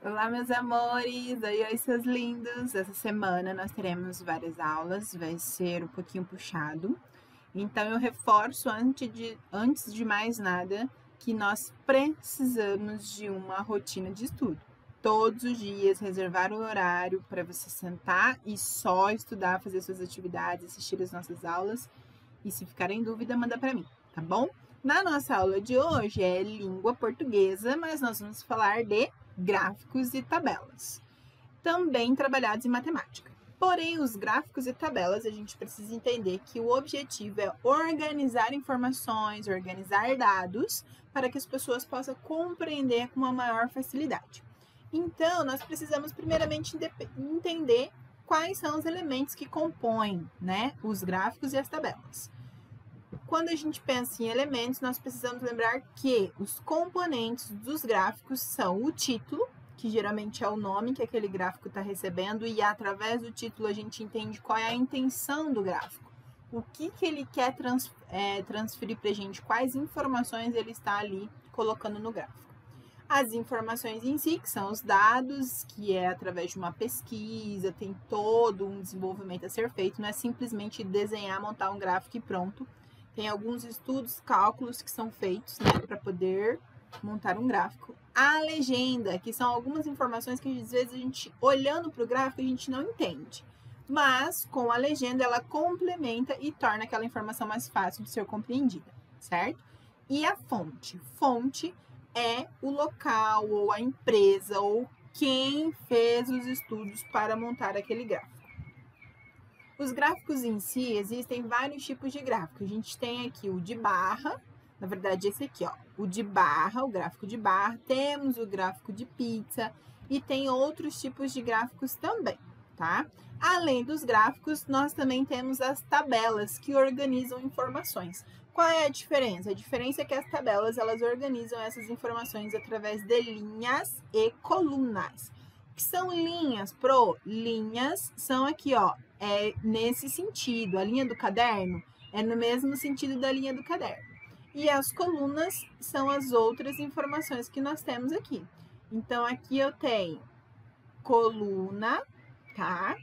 Olá, meus amores! Oi, seus lindos! Essa semana nós teremos várias aulas, vai ser um pouquinho puxado. Então, eu reforço antes de mais nada que nós precisamos de uma rotina de estudo. Todos os dias, reservar um horário para você sentar e só estudar, fazer suas atividades, assistir as nossas aulas. E se ficar em dúvida, manda para mim, tá bom? Na nossa aula de hoje é língua portuguesa, mas nós vamos falar de gráficos e tabelas, também trabalhados em matemática. Porém, os gráficos e tabelas, a gente precisa entender que o objetivo é organizar informações, organizar dados, para que as pessoas possam compreender com uma maior facilidade. Então, nós precisamos primeiramente entender quais são os elementos que compõem, os gráficos e as tabelas. Quando a gente pensa em elementos, nós precisamos lembrar que os componentes dos gráficos são o título, que geralmente é o nome que aquele gráfico está recebendo, e através do título a gente entende qual é a intenção do gráfico. O que ele quer transferir para a gente, quais informações ele está ali colocando no gráfico. As informações em si, que são os dados, que é através de uma pesquisa, tem todo um desenvolvimento a ser feito, não é simplesmente desenhar, montar um gráfico e pronto. Tem alguns estudos, cálculos que são feitos para poder montar um gráfico. A legenda, que são algumas informações que às vezes a gente, olhando para o gráfico, a gente não entende. Mas com a legenda ela complementa e torna aquela informação mais fácil de ser compreendida, certo? E a fonte? Fonte é o local ou a empresa ou quem fez os estudos para montar aquele gráfico. Os gráficos em si, existem vários tipos de gráfico. A gente tem aqui o de barra, na verdade esse aqui, ó, o de barra, o gráfico de barra. Temos o gráfico de pizza e tem outros tipos de gráficos também, tá? Além dos gráficos, nós também temos as tabelas que organizam informações. Qual é a diferença? A diferença é que as tabelas, elas organizam essas informações através de linhas e colunas. O que são linhas, Pro? Linhas são aqui, ó, é nesse sentido. A linha do caderno é no mesmo sentido da linha do caderno. E as colunas são as outras informações que nós temos aqui. Então, aqui eu tenho coluna, tá?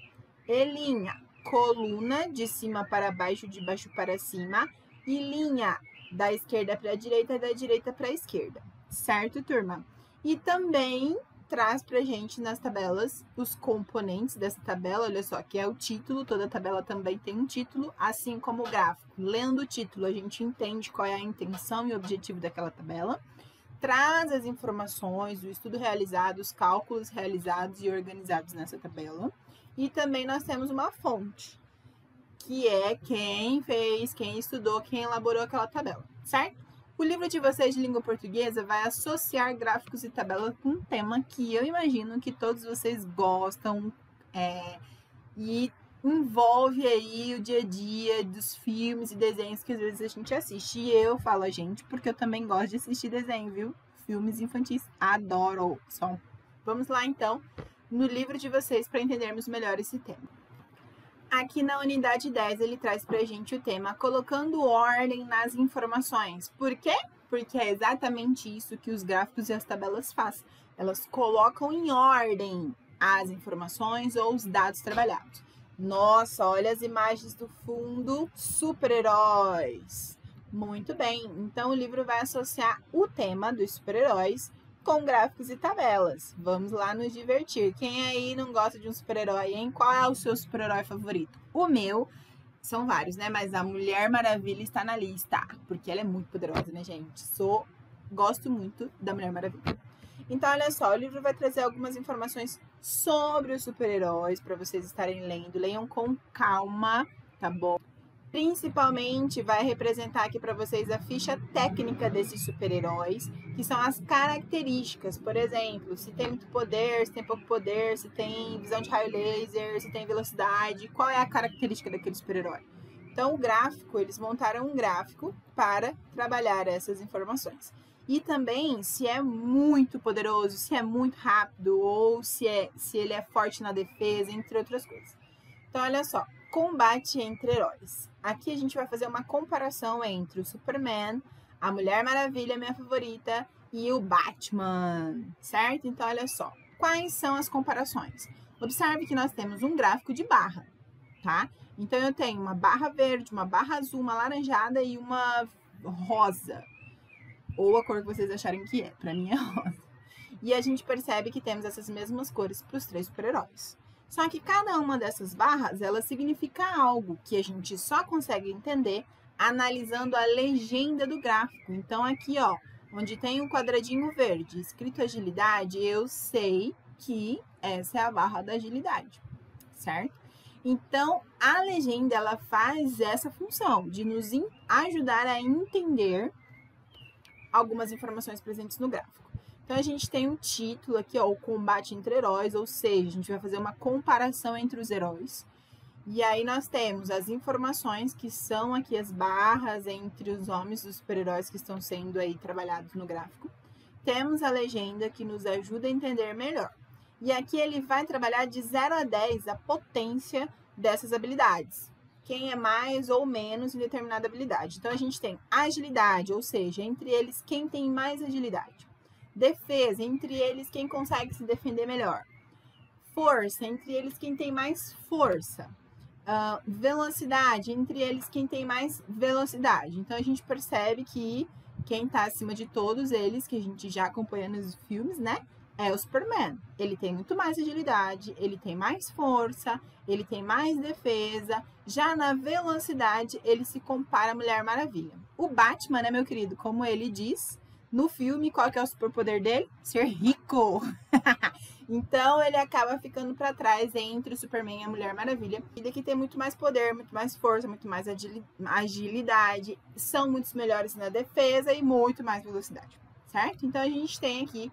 E linha. Coluna de cima para baixo, de baixo para cima. E linha da esquerda para a direita e da direita para a esquerda. Certo, turma? E também traz pra gente nas tabelas os componentes dessa tabela, olha só, que é o título, toda tabela também tem um título, assim como o gráfico. Lendo o título, a gente entende qual é a intenção e o objetivo daquela tabela, traz as informações, o estudo realizado, os cálculos realizados e organizados nessa tabela, e também nós temos uma fonte, que é quem fez, quem estudou, quem elaborou aquela tabela, certo? O livro de vocês de língua portuguesa vai associar gráficos e tabelas com um tema que eu imagino que todos vocês gostam e envolve aí o dia a dia dos filmes e desenhos que às vezes a gente assiste. E eu falo a gente porque eu também gosto de assistir desenho, viu? Filmes infantis, adoro! Vamos lá então no livro de vocês para entendermos melhor esse tema. Aqui na unidade 10, ele traz pra gente o tema colocando ordem nas informações. Por quê? Porque é exatamente isso que os gráficos e as tabelas fazem. Elas colocam em ordem as informações ou os dados trabalhados. Nossa, olha as imagens do fundo, super-heróis. Muito bem, então o livro vai associar o tema dos super-heróis com gráficos e tabelas. Vamos lá nos divertir. Quem aí não gosta de um super-herói, hein? Qual é o seu super-herói favorito? O meu, são vários, né? Mas a Mulher Maravilha está na lista, porque ela é muito poderosa, né, gente? Gosto muito da Mulher Maravilha. Então, olha só, o livro vai trazer algumas informações sobre os super-heróis para vocês estarem lendo. Leiam com calma, tá bom? Principalmente vai representar aqui para vocês a ficha técnica desses super-heróis, que são as características, por exemplo, se tem muito poder, se tem pouco poder, se tem visão de raio laser, se tem velocidade, qual é a característica daquele super-herói. Então, o gráfico, eles montaram um gráfico para trabalhar essas informações. E também se é muito poderoso, se é muito rápido, ou se ele é forte na defesa, entre outras coisas. Então, olha só. Combate entre heróis. Aqui a gente vai fazer uma comparação entre o Superman, a Mulher Maravilha, minha favorita, e o Batman, certo? Então, olha só. Quais são as comparações? Observe que nós temos um gráfico de barra, tá? Então, eu tenho uma barra verde, uma barra azul, uma laranjada e uma rosa. Ou a cor que vocês acharem que é. Pra mim é rosa. E a gente percebe que temos essas mesmas cores para os 3 super-heróis. Só que cada uma dessas barras, ela significa algo que a gente só consegue entender analisando a legenda do gráfico. Então, aqui, ó, onde tem um quadradinho verde escrito agilidade, eu sei que essa é a barra da agilidade, certo? Então, a legenda, ela faz essa função de nos ajudar a entender algumas informações presentes no gráfico. Então, a gente tem um título aqui, ó, o combate entre heróis, ou seja, a gente vai fazer uma comparação entre os heróis. E aí nós temos as informações que são aqui as barras entre os nomes dos super-heróis que estão sendo aí trabalhados no gráfico. Temos a legenda que nos ajuda a entender melhor. E aqui ele vai trabalhar de 0 a 10 a potência dessas habilidades. Quem é mais ou menos em determinada habilidade. Então, a gente tem agilidade, ou seja, entre eles quem tem mais agilidade. Defesa, entre eles quem consegue se defender melhor. Força, entre eles quem tem mais força. Velocidade, entre eles quem tem mais velocidade. Então, a gente percebe que quem tá acima de todos eles, que a gente já acompanha nos filmes, né? É o Superman. Ele tem muito mais agilidade, ele tem mais força, ele tem mais defesa. Já na velocidade, ele se compara à Mulher Maravilha. O Batman, né, meu querido? Como ele diz no filme, qual que é o superpoder dele? Ser rico. Então, ele acaba ficando para trás entre o Superman e a Mulher Maravilha. E daqui tem muito mais poder, muito mais força, muito mais agilidade. São muito melhores na defesa e muito mais velocidade, certo? Então, a gente tem aqui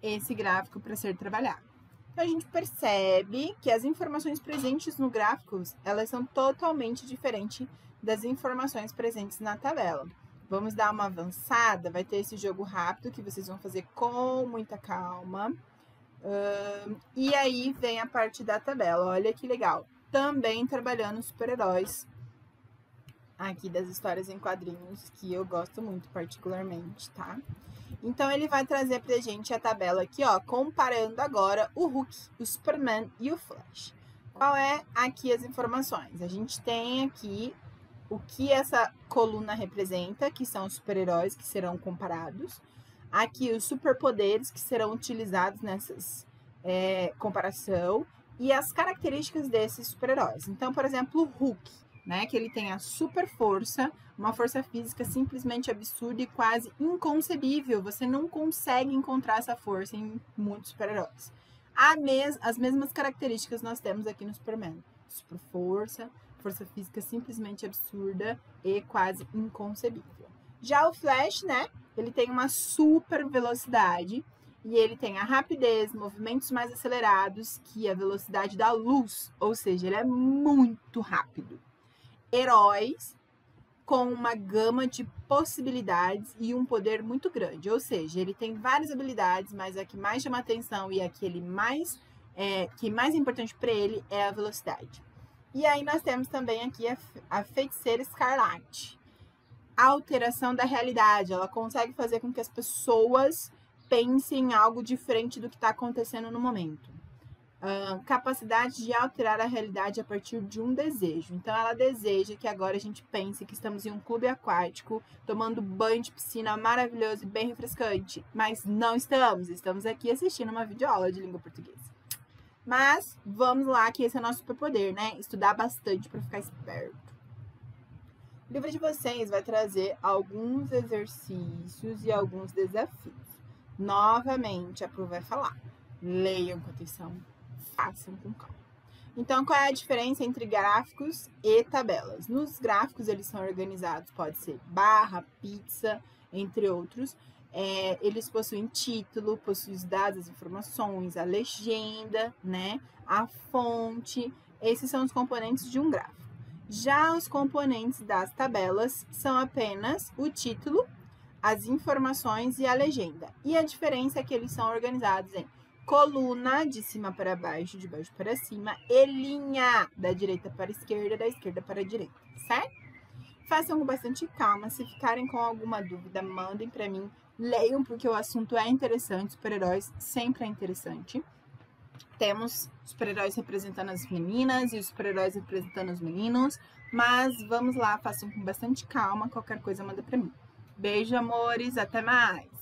esse gráfico para ser trabalhado. Então, a gente percebe que as informações presentes no gráfico, elas são totalmente diferentes das informações presentes na tabela. Vamos dar uma avançada, vai ter esse jogo rápido que vocês vão fazer com muita calma. E aí vem a parte da tabela, olha que legal. Também trabalhando super-heróis aqui das histórias em quadrinhos, que eu gosto muito particularmente, tá? Então, ele vai trazer pra gente a tabela aqui, ó, comparando agora o Hulk, o Superman e o Flash. Qual é aqui as informações? A gente tem aqui o que essa coluna representa, que são os super-heróis que serão comparados. Aqui os superpoderes que serão utilizados nessas comparação e as características desses super-heróis. Então, por exemplo, o Hulk, né, que ele tem a super força, uma força física simplesmente absurda e quase inconcebível. Você não consegue encontrar essa força em muitos super-heróis. As mesmas características nós temos aqui no Superman. Super força, força física simplesmente absurda e quase inconcebível. Já o Flash, né, ele tem uma super velocidade e ele tem a rapidez, movimentos mais acelerados que a velocidade da luz, ou seja, ele é muito rápido. Heróis com uma gama de possibilidades e um poder muito grande, ou seja, ele tem várias habilidades, mas a que mais chama atenção e a que mais importante para ele é a velocidade. E aí nós temos também aqui a Feiticeira Escarlate. A alteração da realidade, ela consegue fazer com que as pessoas pensem em algo diferente do que está acontecendo no momento. Capacidade de alterar a realidade a partir de um desejo. Então, ela deseja que agora a gente pense que estamos em um clube aquático, tomando banho de piscina maravilhoso e bem refrescante. Mas não estamos. Estamos aqui assistindo uma videoaula de língua portuguesa. Mas, vamos lá, que esse é o nosso superpoder, né? Estudar bastante para ficar esperto. O livro de vocês vai trazer alguns exercícios e alguns desafios. Novamente, a Pro vai falar. Leiam com atenção. Façam com calma. Então, qual é a diferença entre gráficos e tabelas? Nos gráficos, eles são organizados, pode ser barra, pizza, entre outros. Eles possuem título, possuem os dados, as informações, a legenda, né? A fonte. Esses são os componentes de um gráfico. Já os componentes das tabelas são apenas o título, as informações e a legenda. E a diferença é que eles são organizados em coluna, de cima para baixo, de baixo para cima, e linha, da direita para a esquerda, da esquerda para a direita, certo? Façam com bastante calma. Se ficarem com alguma dúvida, mandem para mim. Leiam, porque o assunto é interessante. Super-heróis sempre é interessante. Temos super-heróis representando as meninas e os super-heróis representando os meninos. Mas vamos lá, façam com bastante calma. Qualquer coisa manda pra mim. Beijo, amores. Até mais!